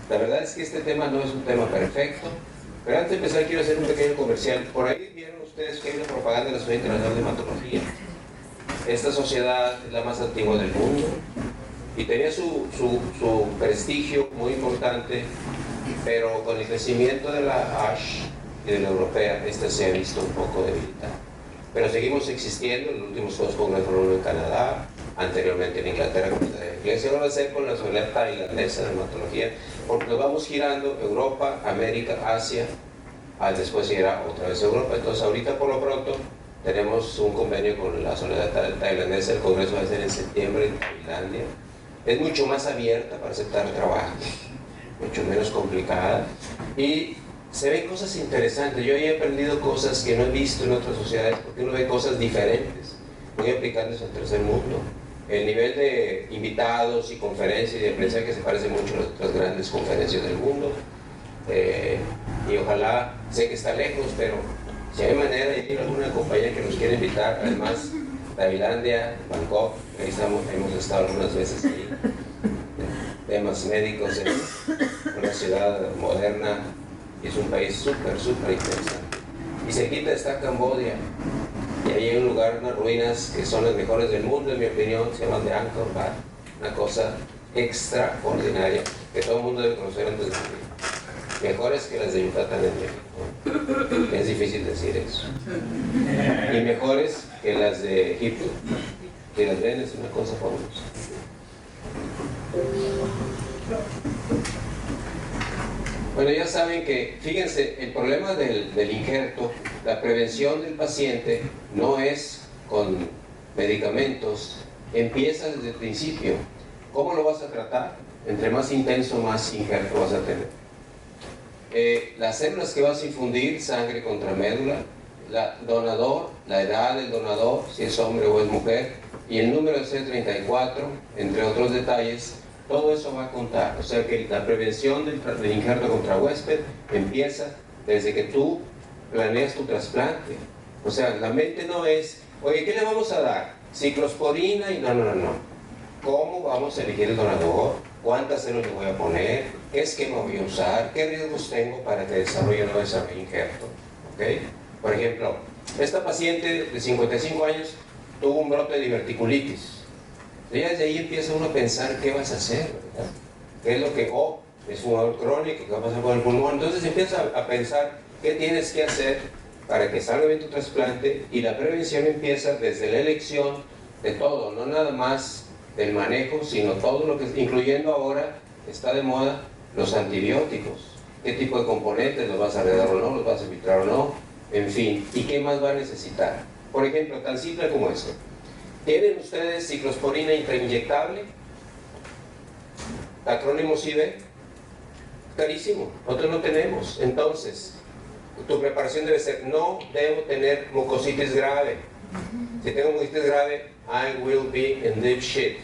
La verdad es que este tema no es un tema perfecto, pero antes de empezar quiero hacer un pequeño comercial. Por ahí vieron ustedes que hay una propaganda de la Sociedad Internacional de Hematología. Esta sociedad es la más antigua del mundo y tenía su prestigio muy importante, pero con el crecimiento de la ASH y de la europea, esta se ha visto un poco debilitada. Pero seguimos existiendo. Los últimos dos congresos fueron en Canadá, anteriormente en Inglaterra con la iglesia. Ahora va a ser con la sociedad tailandesa de hematología, porque nos vamos girando Europa, América, Asia, después irá otra vez a Europa. Entonces ahorita por lo pronto tenemos un convenio con la sociedad tailandesa. El congreso va a ser en septiembre en Tailandia. Es mucho más abierta para aceptar trabajo, mucho menos complicada, y se ven cosas interesantes. Yo he aprendido cosas que no he visto en otras sociedades, porque uno ve cosas diferentes, muy aplicables al tercer mundo. El nivel de invitados y conferencias y de prensa que se parece mucho a las otras grandes conferencias del mundo. Y ojalá, sé que está lejos, pero si hay manera de ir a alguna compañía que nos quiera invitar, además Tailandia, Bangkok, ahí hemos estado algunas veces ahí, temas médicos, es una ciudad moderna y es un país súper interesante. Y cerquita está Camboya, y ahí hay un lugar, unas ruinas que son las mejores del mundo, en mi opinión, se llaman de Angkor Wat, una cosa extraordinaria que todo el mundo debe conocer antes de morir. Mejores que las de Yucatán en México. Es difícil decir eso. Y mejores que las de Egipto, que las ven, es una cosa fabulosa. Bueno, ya saben que, fíjense, el problema del injerto, la prevención del paciente no es con medicamentos, empieza desde el principio. ¿Cómo lo vas a tratar? Entre más intenso, más injerto vas a tener. Las células que vas a infundir, sangre contra médula, donador, la edad del donador, si es hombre o es mujer, y el número de C34, entre otros detalles, todo eso va a contar. O sea que la prevención del injerto contra huésped empieza desde que tú planeas tu trasplante. O sea, la mente no es, oye, ¿qué le vamos a dar? Ciclosporina y no. ¿Cómo vamos a elegir el donador? ¿Cuántas células le voy a poner? ¿Qué esquema voy a usar? ¿Qué riesgos tengo para que desarrolle o no desarrolle injerto? ¿Okay? Por ejemplo, esta paciente de 55 años tuvo un brote de diverticulitis. Y desde ahí empieza uno a pensar qué vas a hacer, ¿verdad? ¿Qué es lo que, es fumador crónico, qué va a pasar con el pulmón? Entonces empieza a pensar qué tienes que hacer para que salga bien tu trasplante, y la prevención empieza desde la elección de todo, no nada más del manejo, sino todo lo que, incluyendo ahora, está de moda, los antibióticos. ¿Qué tipo de componentes los vas a agregar o no? ¿Los vas a filtrar o no? En fin, ¿y qué más va a necesitar? Por ejemplo, tan simple como esto. ¿Tienen ustedes ciclosporina intrainyectable? Acrónimo CIB. Carísimo, nosotros no tenemos. Entonces, tu preparación debe ser, no debo tener mucositis grave. Si tengo mucositis grave, I will be in deep shit.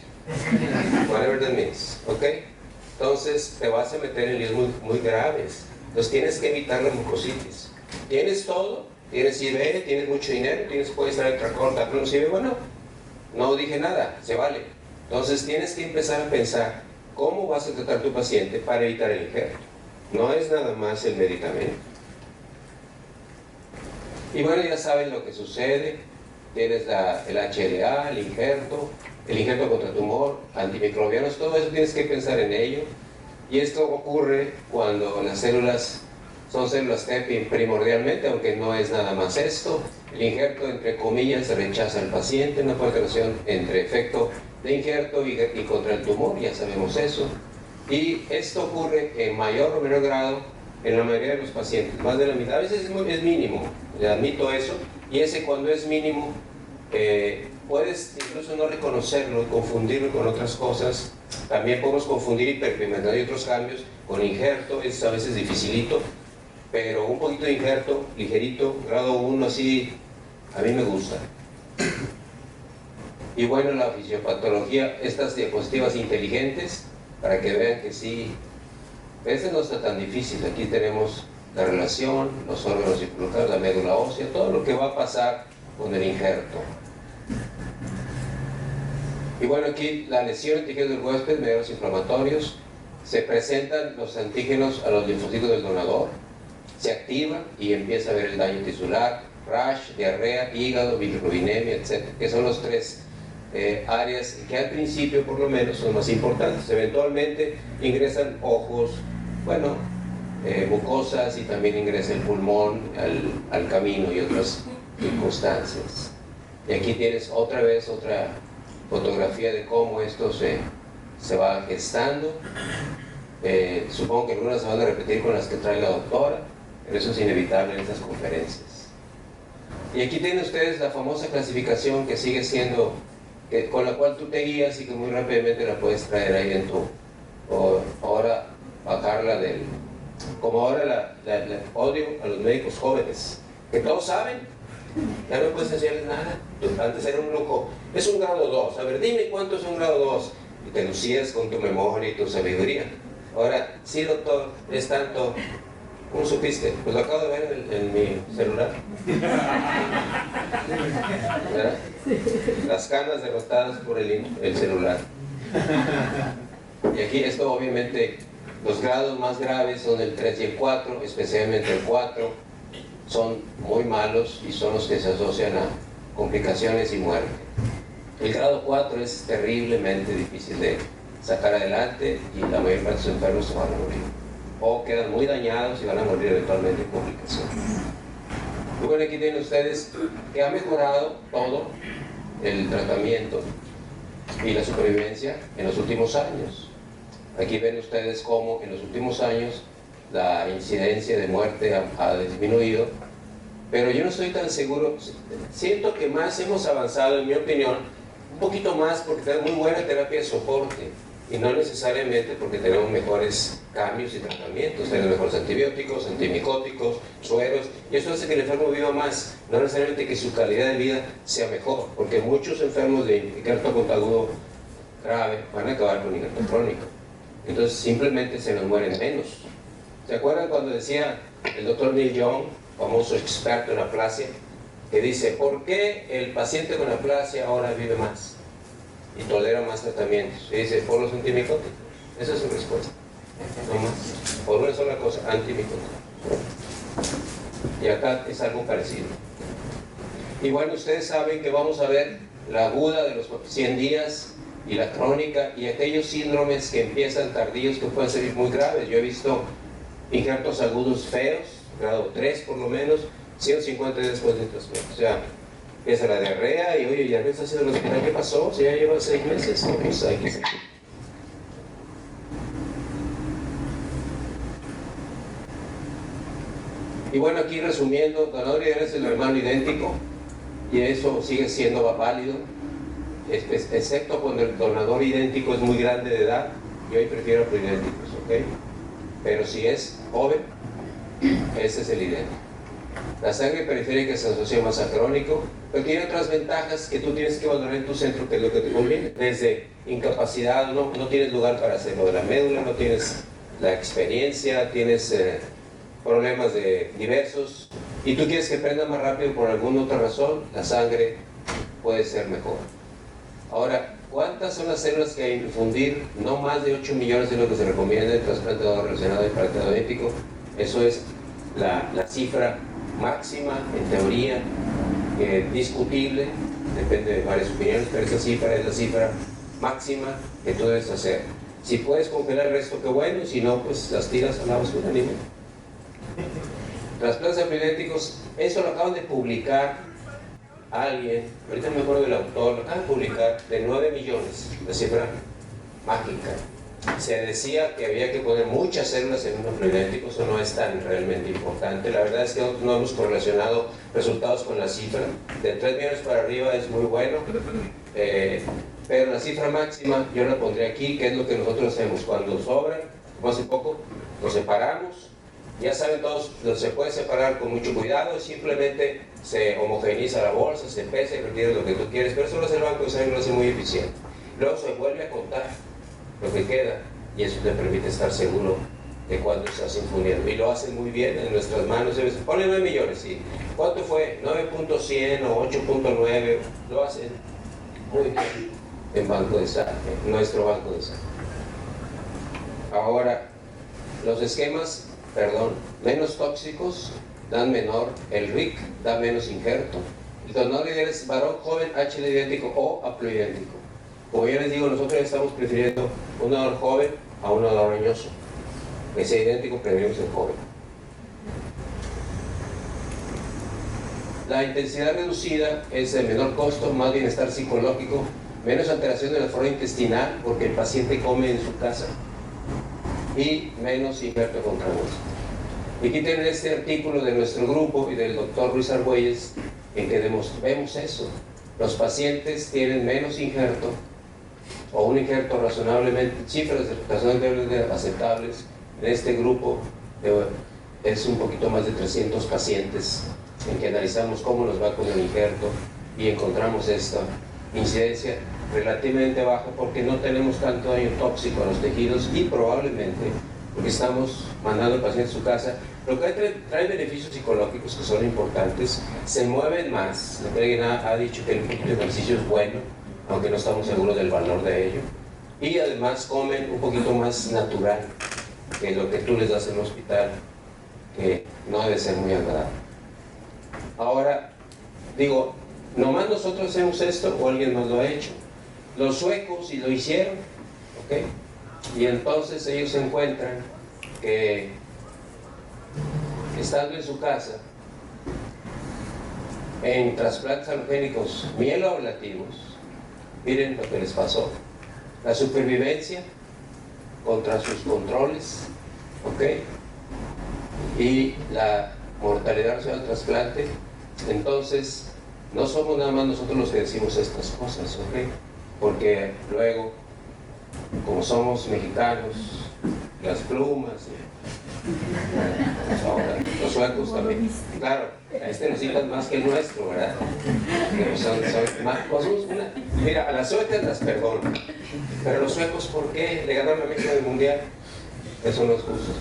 Whatever that means. ¿Ok? Entonces, te vas a meter en líos muy graves. Entonces, tienes que evitar la mucositis. ¿Tienes todo? ¿Tienes IB? ¿Tienes mucho dinero? ¿Puedes traer tracorta? ¿No IB? Bueno, no dije nada, se vale. Entonces, tienes que empezar a pensar cómo vas a tratar a tu paciente para evitar el injerto. No es nada más el medicamento. Y bueno, ya saben lo que sucede. Tienes el HLA, el injerto contra tumor, antimicrobianos, todo eso tienes que pensar en ello. Y esto ocurre cuando las células son células TEP primordialmente, aunque no es nada más esto. El injerto, entre comillas, rechaza al paciente, una relación entre efecto de injerto y contra el tumor, ya sabemos eso. Y esto ocurre en mayor o menor grado en la mayoría de los pacientes, más de la mitad. A veces es mínimo, le admito eso, y ese cuando es mínimo, puedes incluso no reconocerlo y confundirlo con otras cosas. También podemos confundir hiperpigmentación y otros cambios con injerto, es a veces dificilito, pero un poquito de injerto, ligerito, grado 1, así, a mí me gusta. Y bueno, la fisiopatología, estas diapositivas inteligentes, para que vean que sí, este no está tan difícil. Aquí tenemos la relación, los órganos involucrados, la médula ósea, todo lo que va a pasar con el injerto. Y bueno, aquí la lesión en tejidos del huésped, medios inflamatorios, se presentan los antígenos a los linfocitos del donador, se activa y empieza a haber el daño tisular, rash, diarrea, hígado, bilirrubinemia, etc., que son los tres áreas que al principio por lo menos son más importantes. Eventualmente ingresan ojos, bueno, mucosas, y también ingresa el pulmón al camino y otras circunstancias. Y aquí tienes otra vez otra fotografía de cómo esto se va gestando. Supongo que algunas se van a repetir con las que trae la doctora, pero eso es inevitable en estas conferencias. Y aquí tienen ustedes la famosa clasificación que sigue siendo, con la cual tú te guías y que muy rápidamente la puedes traer ahí en tu, o ahora bajarla del, como ahora la odio a los médicos jóvenes, que todos saben, ya no puedes enseñarles nada. Antes era un lujo, es un grado 2, a ver, dime cuánto es un grado 2, y te lucías con tu memoria y tu sabiduría. Ahora, sí doctor, es tanto. ¿Cómo supiste? Pues lo acabo de ver en mi celular. ¿Verdad? Las canas derrotadas por el celular. Y aquí esto obviamente, los grados más graves son el 3 y el 4, especialmente el 4, son muy malos y son los que se asocian a complicaciones y muerte. El grado 4 es terriblemente difícil de sacar adelante y la mayor parte de los enfermos se van a morir, o quedan muy dañados y van a morir eventualmente en complicaciones. Y bueno, aquí tienen ustedes que ha mejorado todo el tratamiento y la supervivencia en los últimos años. Aquí ven ustedes cómo en los últimos años la incidencia de muerte ha disminuido, pero yo no estoy tan seguro. Siento que más hemos avanzado, en mi opinión, un poquito más porque tenemos muy buena terapia de soporte, y no necesariamente porque tenemos mejores cambios y tratamientos. Tenemos mejores antibióticos, antimicóticos, sueros, y eso hace que el enfermo viva más, no necesariamente que su calidad de vida sea mejor, porque muchos enfermos de infarto agudo grave van a acabar con infarto crónico. Entonces simplemente se nos mueren menos. ¿Se acuerdan cuando decía el doctor Neil Young, famoso experto en aplasia, que dice, ¿por qué el paciente con aplasia ahora vive más y tolera más tratamientos? Y dice, por los antimicóticos. Esa es su respuesta. No más. Por una sola cosa, antimicóticos. Y acá es algo parecido. Y bueno, ustedes saben que vamos a ver la aguda de los 100 días y la crónica y aquellos síndromes que empiezan tardíos que pueden ser muy graves. Yo he visto injertos agudos feos, grado 3 por lo menos, 150 días después de trasplante. O sea, empieza la diarrea y oye, ya no estás en el hospital, ¿qué pasó? Si ya lleva 6 meses, no, pues hay que seguir. Y bueno, aquí resumiendo, donador ideal es el hermano idéntico y eso sigue siendo válido, excepto cuando el donador idéntico es muy grande de edad. Yo hoy prefiero los idénticos, ¿ok? Pero si es joven, ese es el idéntico. La sangre periférica se asocia más a crónico, pero tiene otras ventajas que tú tienes que valorar en tu centro, que es lo que te conviene. Desde incapacidad, no tienes lugar para hacerlo de la médula, no tienes la experiencia, tienes problemas diversos, y tú quieres que prenda más rápido por alguna otra razón, la sangre puede ser mejor. Ahora, ¿cuántas son las células que hay que infundir? No más de 8 millones de lo que se recomienda en trasplante relacionado al infarto diabético. Eso es la cifra máxima, en teoría, discutible, depende de varias opiniones, pero esa cifra es la cifra máxima que tú debes hacer. Si puedes congelar el resto, qué bueno, y si no, pues las tiras a la basura, ni modo. Trasplantes epilépticos, eso lo acaban de publicar alguien, ahorita no me acuerdo del autor, lo acaban de publicar, de 9 millones, la cifra mágica. Se decía que había que poner muchas células en unos epilépticos, eso no es tan realmente importante. La verdad es que no hemos correlacionado resultados con la cifra. De 3 millones para arriba es muy bueno, pero la cifra máxima yo la pondré aquí, que es lo que nosotros hacemos cuando sobran, como hace poco, los separamos. Ya saben todos, se puede separar con mucho cuidado, simplemente se homogeniza la bolsa, se pesa y retira lo que tú quieres, pero eso lo hace el banco de sangre, lo hace muy eficiente. Luego se vuelve a contar lo que queda y eso te permite estar seguro de cuándo estás infundiendo. Y lo hacen muy bien en nuestras manos. Ponle 9 millones, ¿sí? ¿Cuánto fue? 9.100 o 8.9, lo hacen muy bien en banco de sangre, en nuestro banco de sangre. Ahora, los esquemas, menos tóxicos dan menor, el RIC da menos injerto. El donador ideal es varón joven, HL idéntico o haploidéntico. Como ya les digo, nosotros estamos prefiriendo un donador joven a un donador añoso. Que sea idéntico, preferimos el joven. La intensidad reducida es de menor costo, más bienestar psicológico, menos alteración de la flora intestinal porque el paciente come en su casa y menos injerto contravenoso. Y aquí tienen este artículo de nuestro grupo y del doctor Ruiz Argüelles en que vemos eso. Los pacientes tienen menos injerto o un injerto razonablemente, cifras razonablemente aceptables. En este grupo es un poquito más de 300 pacientes en que analizamos cómo nos va con el injerto y encontramos esta incidencia relativamente baja porque no tenemos tanto daño tóxico a los tejidos y probablemente porque estamos mandando al paciente a su casa, lo que trae beneficios psicológicos que son importantes, se mueven más. Alguien ha dicho que el poquito de ejercicio es bueno, aunque no estamos seguros del valor de ello, y además comen un poquito más natural que lo que tú les das en el hospital, que no debe ser muy agradable. Ahora, digo, nomás nosotros hacemos esto o alguien más lo ha hecho. Los suecos sí lo hicieron, ¿ok? Y entonces ellos se encuentran que estando en su casa en trasplantes alogénicos mieloablativos, miren lo que les pasó. La supervivencia contra sus controles, ¿ok? Y la mortalidad relacionada al trasplante. Entonces, no somos nada más nosotros los que decimos estas cosas, ¿ok? Porque luego, como somos mexicanos, las plumas, pues ahora, los suecos también, claro, necesitan más que el nuestro, ¿verdad? Que son más, mira, a las suecas las perdono, pero los suecos, ¿por qué le ganaron a México en el mundial? Eso no es justo.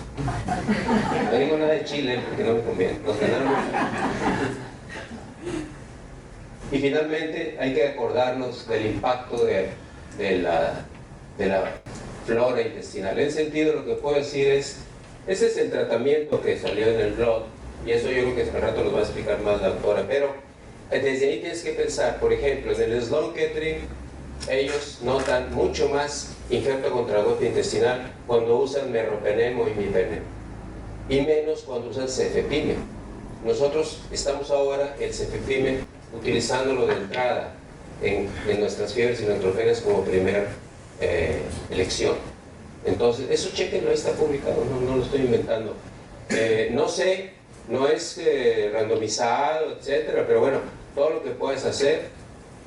No digo nada de Chile porque no me conviene, nos ganaron. Y finalmente hay que acordarnos del impacto de la flora intestinal. En ese sentido, lo que puedo decir es, ese es el tratamiento que salió en el blog, y eso yo creo que al rato nos va a explicar más la doctora, pero desde ahí tienes que pensar, por ejemplo, en el Sloan Kettering, ellos notan mucho más injerto contra el golpe intestinal cuando usan meropenem o imipenem, y menos cuando usan cefepime. Nosotros estamos ahora el cefepime utilizándolo de entrada en nuestras fiebres y neutrógenas como primera elección. Entonces, eso chequenlo, ahí está publicado, no lo estoy inventando. No sé, no es randomizado, etcétera, pero bueno, todo lo que puedes hacer,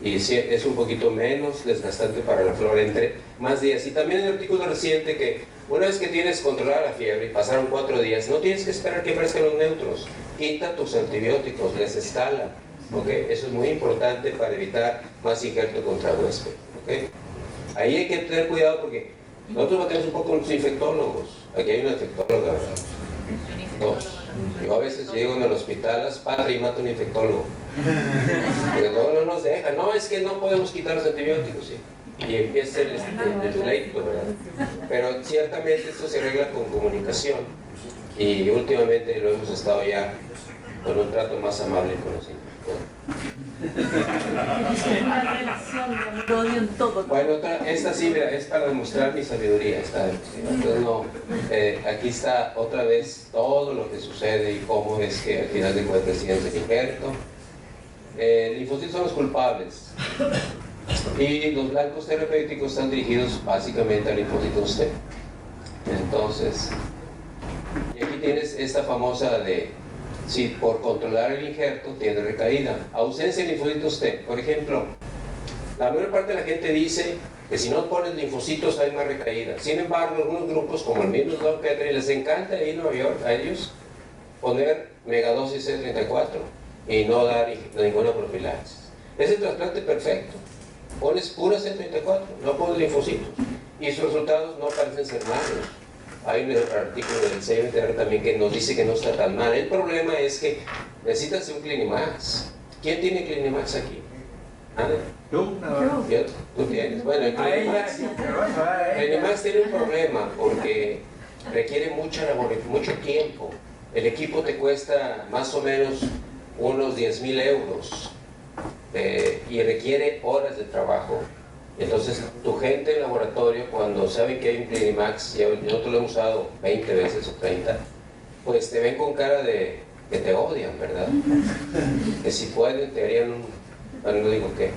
y si es un poquito menos desgastante para la flora, entre más días. Y también el artículo reciente que una vez que tienes controlada la fiebre y pasaron 4 días, no tienes que esperar que aparezcan los neutros, quita tus antibióticos, les instala, eso es muy importante para evitar más injerto contra huésped. Ahí hay que tener cuidado porque nosotros batemos un poco con los infectólogos. Aquí hay una infectóloga, ¿verdad? 2. Yo a veces llego en el hospital a las padres y mato a un infectólogo. Porque no nos deja. No, es que no podemos quitar los antibióticos, ¿sí? Y empieza el pleito, ¿verdad? Pero ciertamente esto se arregla con comunicación. Y últimamente lo hemos estado ya con un trato más amable con los infectólogos. Bueno, esta sí, mira, es para demostrar mi sabiduría. Entonces, no, aquí está otra vez todo lo que sucede y cómo es que al final de cuentas tienes el injerto. Linfocitos son los culpables y los blancos terapéuticos están dirigidos básicamente a linfocitos T. Entonces, y aquí tienes esta famosa de si por controlar el injerto tiene recaída. Ausencia de linfocitos T. Por ejemplo, la mayor parte de la gente dice que si no pones linfocitos hay más recaída. Sin embargo, algunos grupos, como el mismo Sloan Kettering, les encanta ir a Nueva York a ellos poner megadosis C34 y no dar ninguna profilaxis. Es el trasplante perfecto. Pones pura C34, no pones linfocitos. Y sus resultados no parecen ser malos. Hay un artículo del CMTR también que nos dice que no está tan mal. El problema es que necesitas un Clinimax. ¿Quién tiene Clinimax aquí? Tú, nada más. Tú tienes. Bueno, el Clinimax tiene un problema porque requiere mucho tiempo. El equipo te cuesta más o menos unos 10,000 euros y requiere horas de trabajo. Entonces, tu gente en laboratorio, cuando saben que hay un Clinimax, ya nosotros lo hemos usado 20 veces o 30, pues te ven con cara de que te odian, ¿verdad? Que si pueden te harían bueno, no digo qué,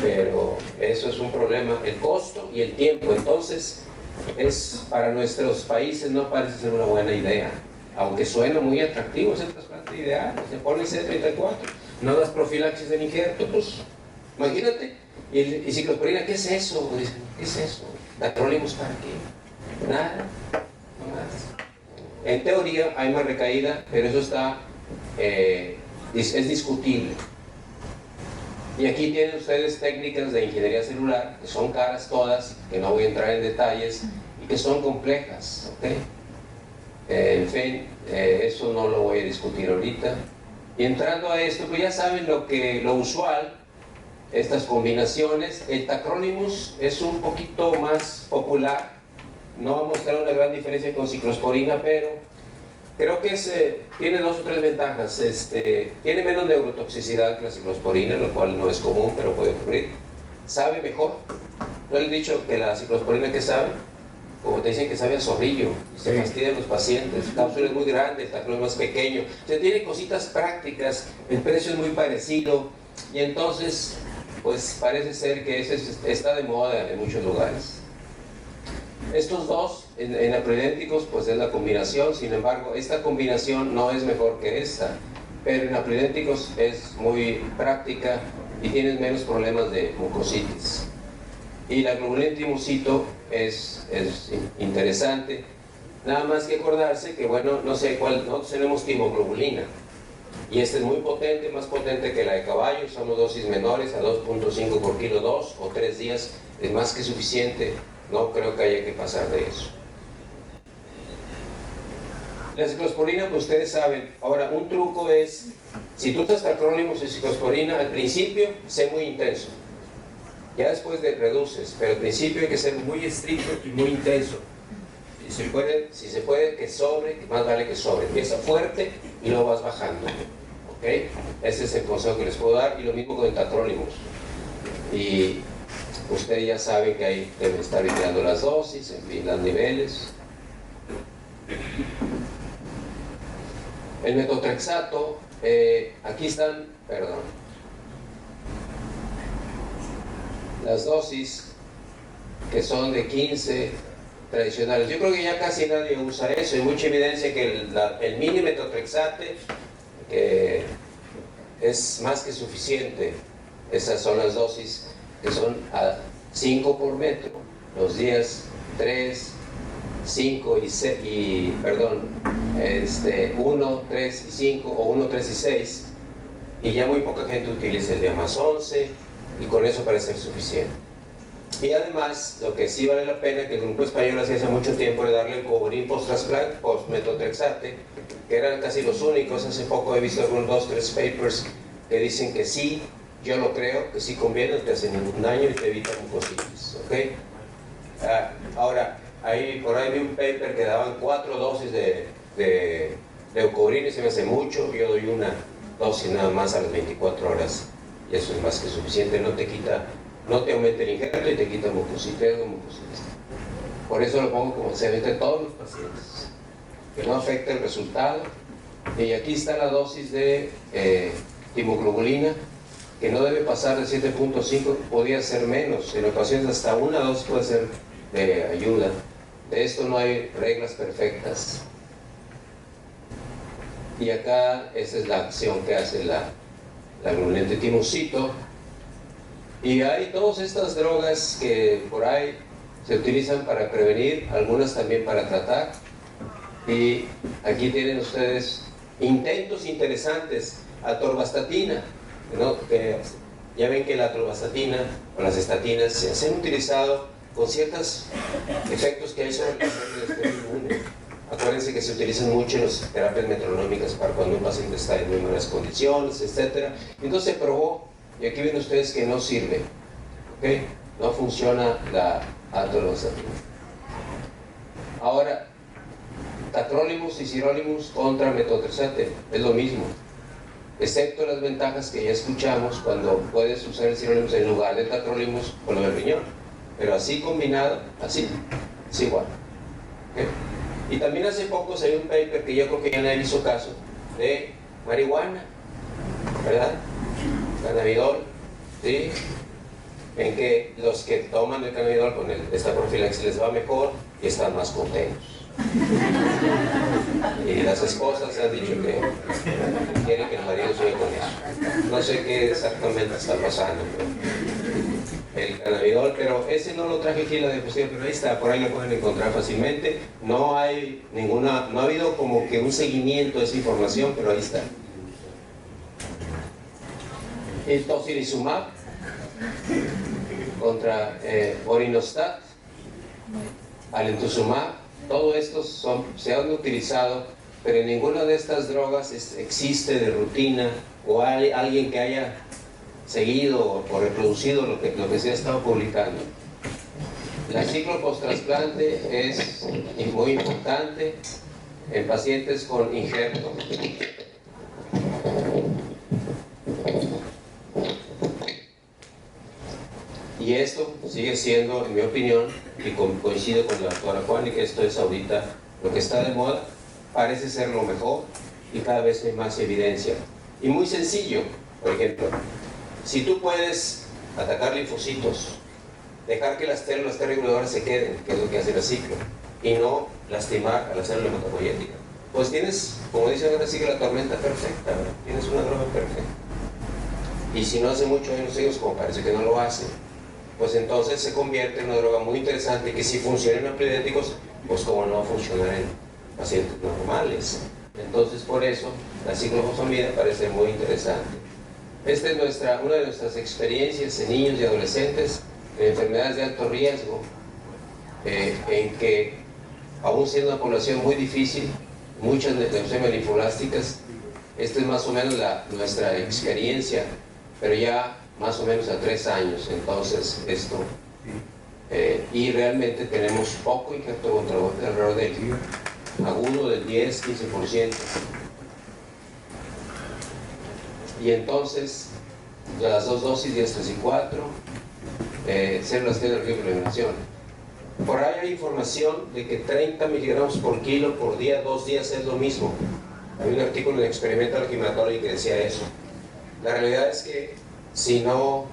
pero eso es un problema, el costo y el tiempo. Entonces, para nuestros países no parece ser una buena idea, aunque suena muy atractivo ese trasplante ideal. Se pone C34, no das profilaxis de injerto, pues imagínate. Y ciclosporina, ¿qué es eso? Dicen, ¿qué es eso? ¿Tacrolimus para qué? Nada, no más. En teoría hay más recaída, pero eso es discutible. Y aquí tienen ustedes técnicas de ingeniería celular, que son caras todas, que no voy a entrar en detalles, y que son complejas, ¿ok? En fin, eso no lo voy a discutir ahorita. Y entrando a esto, pues ya saben lo usual, estas combinaciones. El tacrolimus es un poquito más popular, no va a mostrar una gran diferencia con ciclosporina, pero creo que tiene 2 o 3 ventajas. Tiene menos neurotoxicidad que la ciclosporina, lo cual no es común, pero puede ocurrir. Sabe mejor. ¿No les he dicho que la ciclosporina que sabe? Como te dicen que sabe a zorrillo, se fastidian los pacientes, la cápsula es muy grande, el tacrolimus es más pequeño. O sea, tiene cositas prácticas, el precio es muy parecido, y entonces, pues parece ser que está de moda en muchos lugares. Estos dos, en apridénticos, pues es la combinación. Sin embargo, esta combinación no es mejor que esta, pero en apridénticos es muy práctica y tienes menos problemas de mucositis. Y la globulina timusito es interesante. Nada más que acordarse que, bueno, no sé cuál, nosotros tenemos timoglobulina, y esta es muy potente, más potente que la de caballo. Somos dosis menores, a 2.5 por kilo, 2 o 3 días es más que suficiente. No creo que haya que pasar de eso. La ciclosporina, pues ustedes saben. Ahora, un truco es, si tú estás tacrolimus y ciclosporina, al principio, sé muy intenso. Ya después reduces, pero al principio hay que ser muy estricto y muy intenso. Si se puede que sobre, más vale que sobre. Empieza fuerte y luego vas bajando. ¿Ok? Ese es el consejo que les puedo dar. Y lo mismo con el tacrolimus. Y ustedes ya saben que ahí deben estar vigilando las dosis, en fin, los niveles. El metotrexato, aquí están, las dosis que son de 15 tradicionales. Yo creo que ya casi nadie usa eso. Hay mucha evidencia que el mini metotrexate es más que suficiente. Esas son las dosis que son a 5 por metro, los días 3, 5 1, 3 y 5, o 1, 3 y 6, y ya muy poca gente utiliza el día más 11, y con eso parece ser suficiente. Y además, lo que sí vale la pena, que el grupo español hacía hace mucho tiempo, de darle el coborín post-transplant, post-metotrexate, que eran casi los únicos. Hace poco he visto algunos 2 o 3 papers que dicen que sí, yo lo creo, que sí conviene, no te hace ningún daño y te evita mucositis, ¿ok? Ahora, por ahí vi un paper que daban 4 dosis de leucovorina, y se me hace mucho. Yo doy una dosis nada más a las 24 horas, y eso es más que suficiente. No te aumenta el injerto y te quita mucositis. Por eso lo pongo como se mete a todos los pacientes, que no afecta el resultado. Y aquí está la dosis de timoglobulina, que no debe pasar de 7.5, podría ser menos. En ocasiones hasta una dosis puede ser de ayuda. De esto no hay reglas perfectas. Y acá esa es la acción que hace la globulina de timusito. Y hay todas estas drogas que por ahí se utilizan para prevenir, algunas también para tratar. Y aquí tienen ustedes intentos interesantes. Atorvastatina, ¿no? Que ya ven que la atorvastatina o las estatinas se han utilizado con ciertos efectos que hay sobre el sistema inmune. Acuérdense que se utilizan mucho en las terapias metronómicas para cuando un paciente está en muy malas condiciones, etc. Entonces se probó Y aquí ven ustedes que no sirve, ¿ok? No funciona la atorvastatina. Ahora, tacrolimus y sirolimus contra metotrexate es lo mismo, excepto las ventajas que ya escuchamos cuando puedes usar el sirolimus en lugar del tacrolimus con lo del riñón, pero así combinado, así, es igual, ¿okay? Y también hace poco salió un paper que yo creo que ya nadie hizo caso, de marihuana, ¿verdad? Cannabidol, ¿sí? En que los que toman el cannabidol con esta profilaxis les va mejor y están más contentos. Y las esposas han dicho que quieren que el marido siga con eso. No sé qué exactamente está pasando, pero el cannabidol, pero ese no lo traje aquí en la diapositiva, pero ahí está, por ahí lo pueden encontrar fácilmente. No hay ninguna, no ha habido como que un seguimiento de esa información, pero ahí está. El tocilizumab contra Orinostat, Alemtuzumab, todo estos se han utilizado, pero ninguna de estas drogas existe de rutina o hay alguien que haya seguido o reproducido lo que se ha estado publicando. La ciclo post-trasplante es muy importante en pacientes con injerto. Y esto sigue siendo, en mi opinión, y coincido con la doctora Juan, y que esto es ahorita lo que está de moda, parece ser lo mejor y cada vez hay más evidencia. Y muy sencillo, por ejemplo, si tú puedes atacar linfocitos, dejar que las células T reguladoras se queden, que es lo que hace la ciclo, y no lastimar a la célula hematopoyética, pues tienes, como dice ahora, sigue la tormenta perfecta, ¿verdad? Tienes una droga perfecta. Y si no hace mucho en los hijos, como parece que no lo hace, pues entonces se convierte en una droga muy interesante que si funciona en ampliodénticos, pues como no va a funcionar en pacientes normales. Entonces por eso la ciclofosfamida parece muy interesante. Esta es una de nuestras experiencias en niños y adolescentes en enfermedades de alto riesgo, en que aún siendo una población muy difícil, muchas leucemias linfoblásticas, esta es más o menos nuestra experiencia, pero ya más o menos a 3 años, entonces esto, y realmente tenemos poco injerto contra gota, alrededor del agudo del 10-15%. Y entonces, las 2 dosis, 10, 3 y 4, células T de regeneración. Por ahí hay información de que 30 miligramos por kilo por día, 2 días es lo mismo. Hay un artículo en Experimental Hematology que decía eso. La realidad es que si no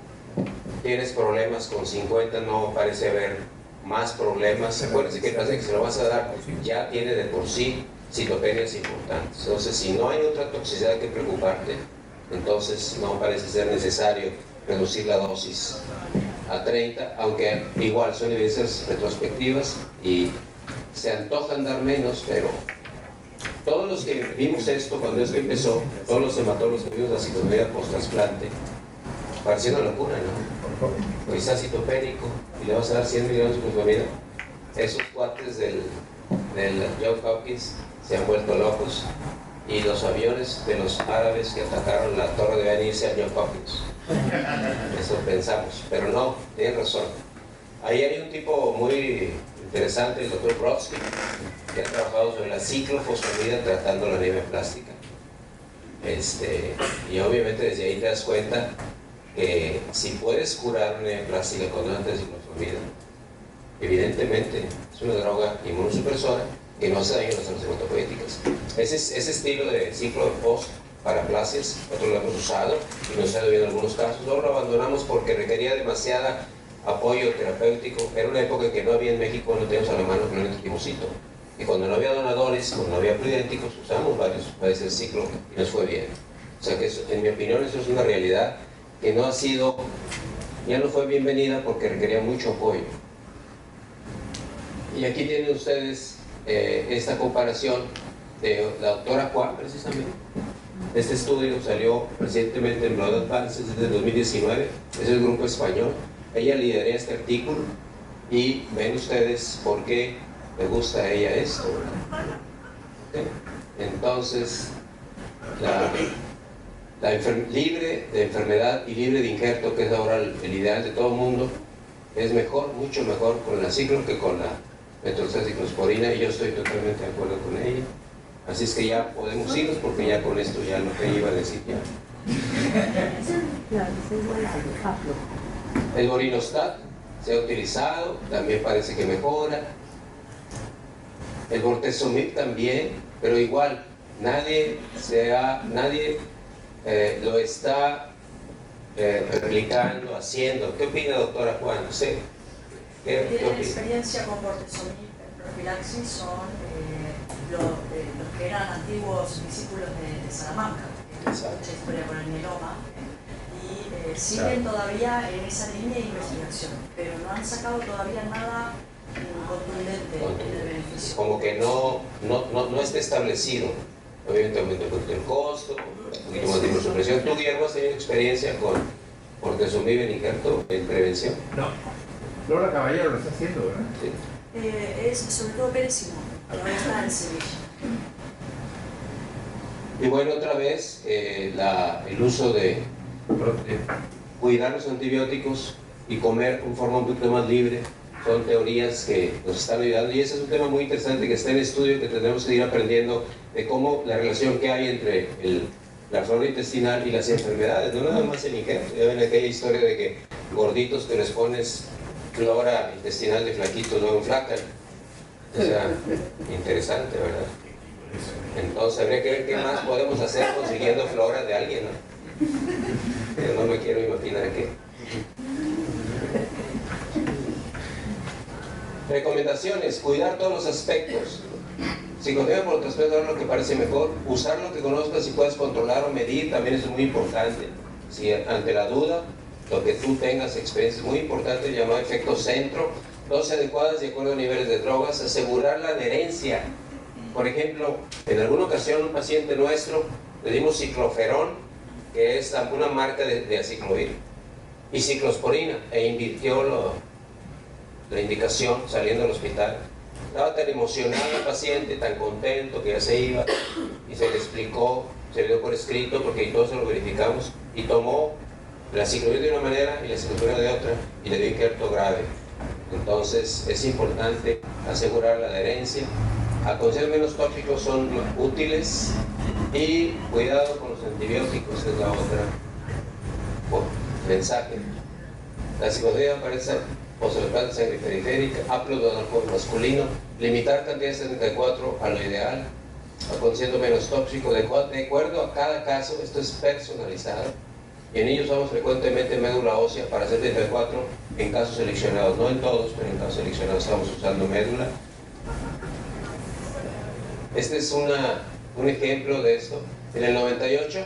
tienes problemas con 50, no parece haber más problemas. Acuérdense que el paciente que se lo vas a dar ya tiene de por sí citopenias importantes. Entonces, si no hay otra toxicidad que preocuparte, entonces no parece ser necesario reducir la dosis a 30, aunque igual son evidencias retrospectivas y se antojan dar menos, pero todos los que vimos esto cuando esto empezó, todos los hematólogos que vimos la citomegalia post-trasplante, parecía una locura, ¿no? Pues está citopénico y le vas a dar 100 miligramos de fosfamida. Esos cuates del Johns Hopkins se han vuelto locos y los aviones de los árabes que atacaron la torre deben irse a Johns Hopkins. Eso pensamos, pero no, tienen razón. Ahí hay un tipo muy interesante, el doctor Brodsky, que ha trabajado sobre la ciclofosfamida tratando la anemia plástica. Y obviamente desde ahí te das cuenta que si puedes curar una anemia plástica con una ciclofosfamida, evidentemente es una droga inmunosupresora que no hace daño a las células hematopoyéticas. Ese estilo de ciclo post para plasias, nosotros lo hemos usado y nos ha ido bien en algunos casos. Luego lo abandonamos porque requería demasiada apoyo terapéutico. Era una época en que no había en México, no teníamos a la mano el timocito. Y cuando no había donadores, cuando no había pluridenticos, usamos varios veces el ciclo y nos fue bien. O sea que eso, en mi opinión, eso es una realidad que no ha sido, ya no fue bienvenida porque requería mucho apoyo. Y aquí tienen ustedes esta comparación de la doctora Juan, precisamente. Este estudio salió recientemente en Blood Advances desde 2019, es el grupo español. Ella lidera este artículo y ven ustedes por qué le gusta a ella esto, ¿verdad? Entonces, libre de enfermedad y libre de injerto, que es ahora el ideal de todo el mundo, es mejor, mucho mejor con la ciclo que con la metrociclosporina, y yo estoy totalmente de acuerdo con ella. Así es que ya podemos irnos, porque ya con esto ya lo que iba a decir ya. El Vorinostat se ha utilizado, también parece que mejora. El Bortezomib también, pero igual, nadie lo está replicando, haciendo. ¿Qué opina, doctora Juan? No sé. Tienen experiencia con Bortezomib en profilaxis, son los que eran antiguos discípulos de Salamanca, que tienen mucha historia con el mieloma, y siguen todavía en esa línea de investigación, pero no han sacado todavía nada contundente de beneficio. Como que no está establecido. Obviamente aumenta el costo, un poquito más de inmunosupresión. ¿Tú, Guillermo, has tenido experiencia con Bortezomib en injerto en prevención? No. Flora Caballero lo está haciendo, ¿verdad? Sí. Es sobre todo Pérez Simón, que ahora está en Sevilla. Y bueno, otra vez, el uso de cuidar los antibióticos y comer en forma un poquito más libre son teorías que nos están ayudando, y ese es un tema muy interesante que está en estudio, que tendremos que ir aprendiendo de cómo la relación que hay entre la flora intestinal y las enfermedades, no nada más el injerto. Ya ven aquella historia de que gorditos que les pones flora intestinal de flaquitos luego enflacan. O sea, interesante, ¿verdad? Entonces habría que ver qué más podemos hacer consiguiendo flora de alguien, ¿no? Pero no me quiero imaginar qué. Recomendaciones: cuidar todos los aspectos. Si confías por otras personas lo que parece mejor, usar lo que conozcas y puedas controlar o medir también es muy importante. Si ante la duda, lo que tú tengas experiencia es muy importante, llamado efecto centro. Dosis adecuadas de acuerdo a niveles de drogas, asegurar la adherencia. Por ejemplo, en alguna ocasión un paciente nuestro le dimos cicloferón, que es una marca de aciclovir, y ciclosporina, e invirtió la indicación saliendo del hospital. Estaba tan emocionado el paciente, tan contento, que ya se iba, y se le explicó, se le dio por escrito, porque todos lo verificamos, y tomó la ciclovir de una manera y la ciclosporina de otra, y le dio injerto grave. Entonces es importante asegurar la adherencia. Aconsejar menos tóxicos son útiles, y cuidado con los antibióticos es la otra mensaje. La ciclosporina aparece fosfolipado de sangre periférica, ácido masculino, limitar cantidad de 74 a lo ideal, aconsejando menos tóxico, de acuerdo a cada caso. Esto es personalizado, y en ellos usamos frecuentemente médula ósea para 74 en casos seleccionados, no en todos, pero en casos seleccionados estamos usando médula. Este es un ejemplo de esto. En el 98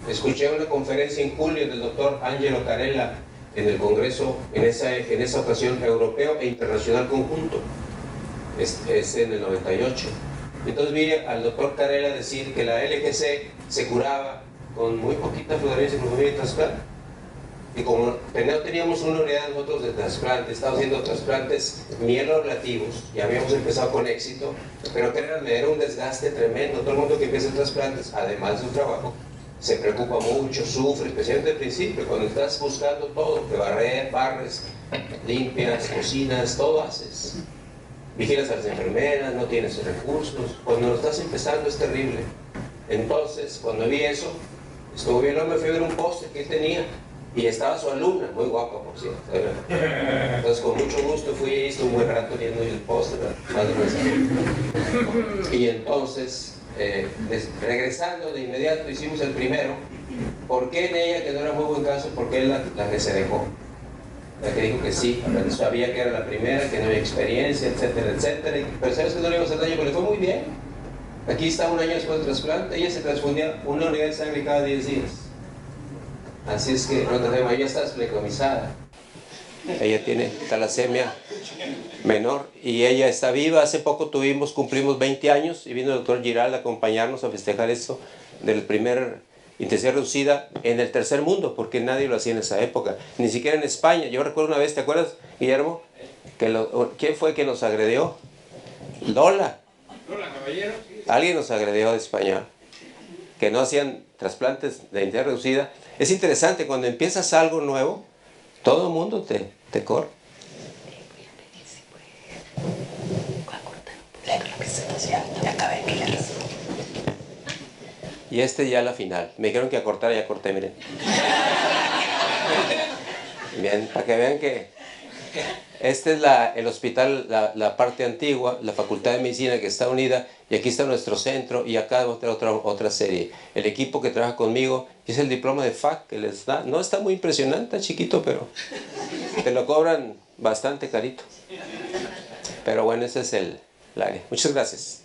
escuché una conferencia en julio del doctor Angelo Carella en el Congreso, en esa ocasión europeo e internacional conjunto. Es en el 98. Entonces vi al doctor Carella decir que la LGC se curaba con muy poquita fluorescencia y trasplante. Y como teníamos una unidad nosotros de trasplante, estábamos haciendo trasplantes mielorelativos, y habíamos empezado con éxito, pero era un desgaste tremendo. Todo el mundo que empieza trasplantes, además de su trabajo, se preocupa mucho, sufre, especialmente al principio, cuando estás buscando todo, que barres, limpias, cocinas, todo haces. Vigilas a las enfermeras, no tienes recursos. Cuando lo estás empezando es terrible. Entonces, cuando vi eso, estuvo bien, me fui a ver un póster que él tenía, y estaba su alumna, muy guapa por cierto. Entonces con mucho gusto fui y estuve un buen rato viendo el póster, y entonces regresando de inmediato hicimos el primero. ¿Por qué en ella, que no era muy buen caso, por qué la que se dejó? La que dijo que sí, sabía que era la primera, que no había experiencia, etcétera, etcétera, pero sabes que no le iba a hacer daño, pero le fue muy bien. Aquí está, un año después del trasplante, ella se transfundía una unidad de sangre cada 10 días. Así es que no tenemos, ella está esclerosada. Ella tiene talasemia menor y ella está viva. Hace poco cumplimos 20 años y vino el doctor Giral a acompañarnos a festejar esto del primer intensidad reducida en el tercer mundo, porque nadie lo hacía en esa época, ni siquiera en España. Yo recuerdo una vez, ¿te acuerdas, Guillermo? ¿Quién fue que nos agredió? Lola. Lola Caballero. Alguien nos agredió de España. que no hacían trasplantes de densidad reducida. Es interesante, cuando empiezas algo nuevo, todo el mundo te corre. Y ya la final. Me dijeron que acortara, ya corté, miren. Bien, para que vean que este es el hospital, la parte antigua, la Facultad de Medicina que está unida, y aquí está nuestro centro, y acá otra serie. El equipo que trabaja conmigo es el diploma de FAC que les da. No está muy impresionante, chiquito, pero te lo cobran bastante carito. Pero bueno, ese es el área. Muchas gracias.